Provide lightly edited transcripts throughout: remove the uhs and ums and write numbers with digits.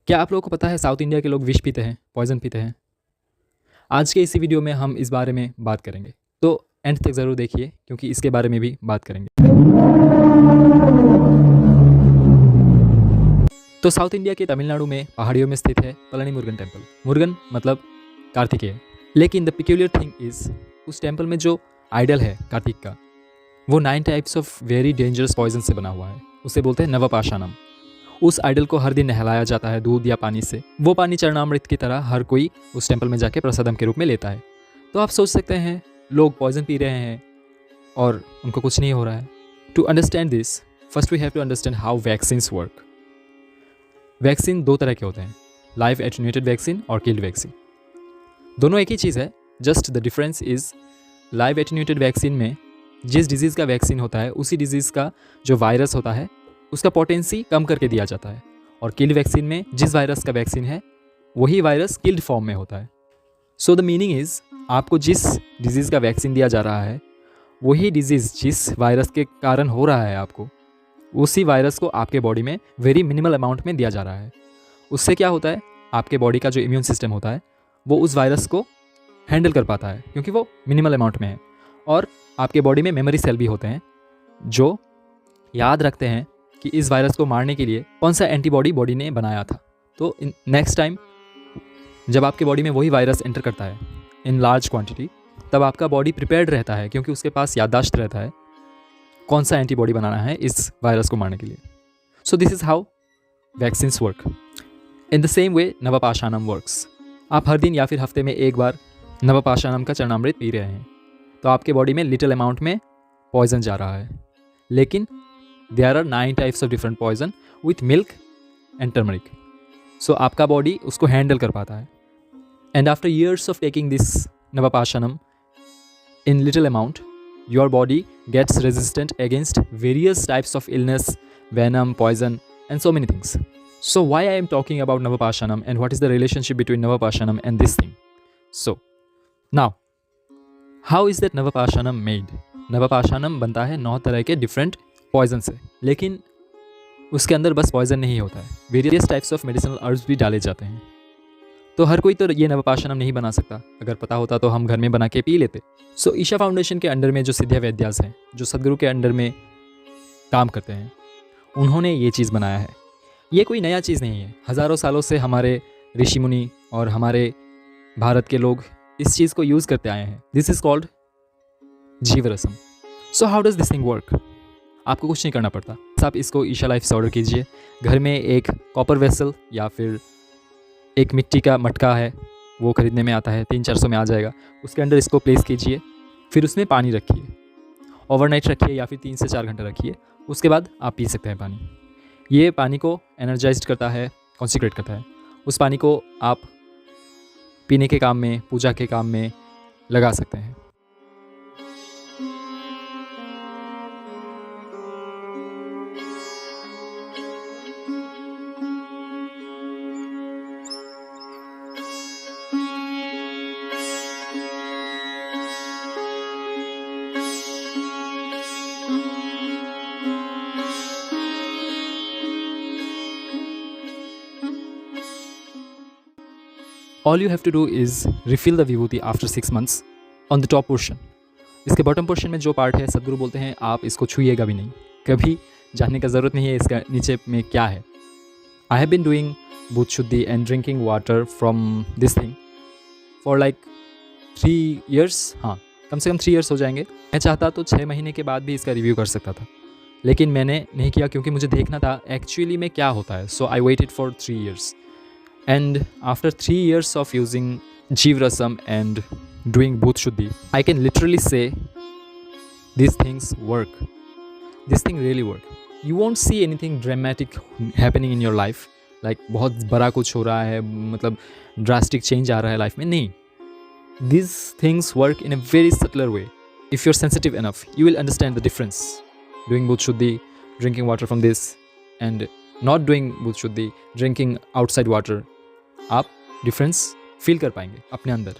क्या आप लोगों को पता है साउथ इंडिया के लोग विष पीते हैं, पॉइज़न पीते हैं? आज के इसी वीडियो में हम इस बारे में बात करेंगे, तो एंड तक ज़रूर देखिए क्योंकि इसके बारे में भी बात करेंगे। तो साउथ इंडिया के तमिलनाडु में पहाड़ियों में स्थित है पलनी मुरुगन टेम्पल। मुरुगन मतलब कार्तिकेय। लेकिन द पिक्यूलियर थिंग इज़ उस टेम्पल में जो आइडल है कार्तिक का, वो 9 types of very dangerous poison से बना हुआ है। उसे बोलते हैं नवपाषाणम। उस आइडल को हर दिन नहलाया जाता है दूध या पानी से। वो पानी चरणामृत की तरह हर कोई उस टेम्पल में जाके प्रसादम के रूप में लेता है। तो आप सोच सकते हैं लोग पॉइजन पी रहे हैं और उनको कुछ नहीं हो रहा है। To understand this, first we have to understand how vaccines work. Vaccine दो तरह के होते हैं, लाइव एटेन्यूएटेड वैक्सीन और किल्ड वैक्सीन। दोनों एक ही चीज़ है, just the difference is live attenuated vaccine में जिस डिजीज़ का वैक्सीन होता है उसी डिजीज़ का जो वायरस होता है उसका पोटेंसी कम करके दिया जाता है, और किल्ड वैक्सीन में जिस वायरस का वैक्सीन है वही वायरस किल्ड फॉर्म में होता है। सो द मीनिंग इज़ आपको जिस डिजीज़ का वैक्सीन दिया जा रहा है वही डिजीज़ जिस वायरस के कारण हो रहा है आपको, उसी वायरस को आपके बॉडी में वेरी मिनिमल अमाउंट में दिया जा रहा है। उससे क्या होता है, आपके बॉडी का जो इम्यून सिस्टम होता है वो उस वायरस को हैंडल कर पाता है क्योंकि वो मिनिमल अमाउंट में है। और आपके बॉडी में मेमोरी सेल भी होते हैं जो याद रखते हैं कि इस वायरस को मारने के लिए कौन सा एंटीबॉडी बॉडी ने बनाया था। तो नेक्स्ट टाइम जब आपके बॉडी में वही वायरस एंटर करता है इन लार्ज क्वांटिटी, तब आपका बॉडी प्रिपेयर्ड रहता है क्योंकि उसके पास याददाश्त रहता है कौन सा एंटीबॉडी बनाना है इस वायरस को मारने के लिए। So this is how vaccines work. In the same way Navapashanam works. आप हर दिन या फिर हफ्ते में एक बार नवपाषाणम का चरणामृत पी रहे हैं तो आपके बॉडी में लिटिल अमाउंट में पॉइजन जा रहा है। लेकिन there are 9 types of different poison with milk and turmeric. So आपका बॉडी उसको हैंडल कर पाता है। And after years of taking this Navapashanam in little amount, your body gets resistant against various types of illness, venom, poison, and so many things. So why I am talking about Navapashanam and what is the relationship between Navapashanam and this thing? So now, how is that Navapashanam made? Navapashanam बनता है 9 तरह के different poison से, लेकिन उसके अंदर बस poison नहीं होता है, various types of medicinal herbs भी डाले जाते हैं। तो हर कोई तो ये नवपाषाणम नहीं बना सकता, अगर पता होता तो हम घर में बना के पी लेते। सो ईशा फाउंडेशन के अंडर में जो सिद्धिया वैद्यास हैं, जो सदगुरु के अंडर में काम करते हैं, उन्होंने ये चीज़ बनाया है। ये कोई नया चीज़ नहीं है, हज़ारों सालों से हमारे ऋषि मुनि और हमारे भारत के लोग इस चीज़ को यूज़ करते आए हैं। This is called Jeevarasam. So how does this thing work? आपको कुछ नहीं करना पड़ता, आप इसको ईशा लाइफ से ऑर्डर कीजिए। घर में एक कॉपर वेसल या फिर एक मिट्टी का मटका है, वो ख़रीदने में आता है, 300-400 में आ जाएगा। उसके अंदर इसको प्लेस कीजिए, फिर उसमें पानी रखिए, ओवरनाइट रखिए या फिर 3 से 4 घंटे रखिए। उसके बाद आप पी सकते हैं पानी। ये पानी को एनर्जाइज्ड करता है, कॉन्सेंट्रेट करता है। उस पानी को आप पीने के काम में, पूजा के काम में लगा सकते हैं। All you have to do is refill the vibhuti after 6 months on the top portion. इसके बॉटम पोर्शन में जो पार्ट है, सदगुरु बोलते हैं आप इसको छूइएगा भी नहीं, कभी जानने का ज़रूरत नहीं है इसका नीचे में क्या है। I have been doing Bhuta Shuddhi and drinking water from this thing for like 3 years। हाँ, कम से कम 3 years हो जाएंगे। मैं चाहता तो 6 महीने के बाद भी इसका रिव्यू कर सकता था, लेकिन मैंने नहीं किया क्योंकि मुझे देखना था एक्चुअली में क्या होता है। So I waited for 3 years. And after 3 years of using Jeevrasam and doing Booth Shuddhi, I can literally say these things work. This thing really work. You won't see anything dramatic happening in your life. Like बहुत बड़ा कुछ हो रहा है, मतलब drastic change आ रहा है life में, नहीं. These things work in a very subtler way. If you're sensitive enough, you will understand the difference. Doing Booth Shuddhi, drinking water from this, and not doing Booth Shuddhi, drinking outside water. आप difference feel कर पाएंगे अपने अंदर,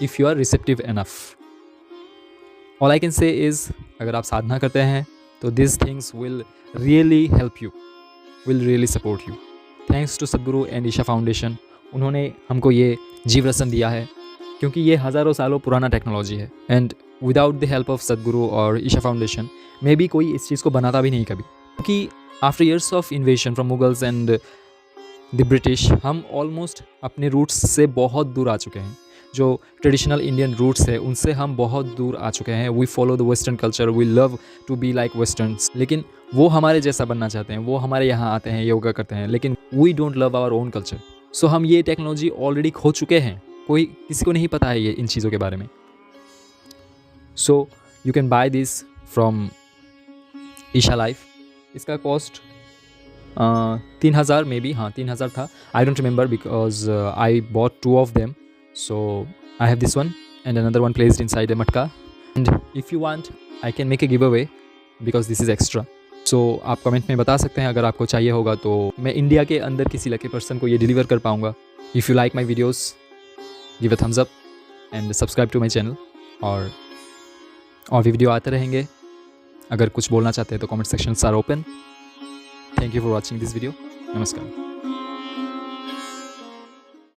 if you are receptive enough. All I can say is, अगर आप साधना करते हैं तो this things will really help you, will really support you. Thanks to Sadhguru and Isha foundation, उन्होंने हमको ये जीव रसन दिया है, क्योंकि ये हज़ारों सालों पुराना टेक्नोलॉजी है। And without the help of सदगुरु और ईशा फाउंडेशन मे बी कोई इस चीज़ को बनाता भी नहीं कभी, क्योंकि after years of इन्वेशन from Mughals and the British, हम ऑलमोस्ट अपने रूट्स से बहुत दूर आ चुके हैं। जो ट्रेडिशनल इंडियन रूट्स है उनसे हम बहुत दूर आ चुके हैं। We follow the western culture, we love to be like westerns, लेकिन वो हमारे जैसा बनना चाहते हैं, वो हमारे यहाँ आते हैं, योगा करते हैं, लेकिन we don't love our own culture. So हम ये टेक्नोलॉजी ऑलरेडी खो चुके हैं, कोई किसी को नहीं पता है ये इन चीज़ों के बारे में। So you can buy this from Isha life. इसका कॉस्ट 3000 मे बी, हाँ 3000 था, I don't remember because I bought 2 of them. So I have this one and another one placed inside a matka, and if you want I can make a giveaway because this is extra. So आप comment में बता सकते हैं, अगर आपको चाहिए होगा तो मैं इंडिया के अंदर किसी लकी पर्सन को ये डिलीवर कर पाऊँगा। If you like my videos give a thumbs up and subscribe to my channel, और भी वीडियो आते रहेंगे। अगर कुछ बोलना चाहते हैं तो comment sections are open. Thank you for watching this video. नमस्कार।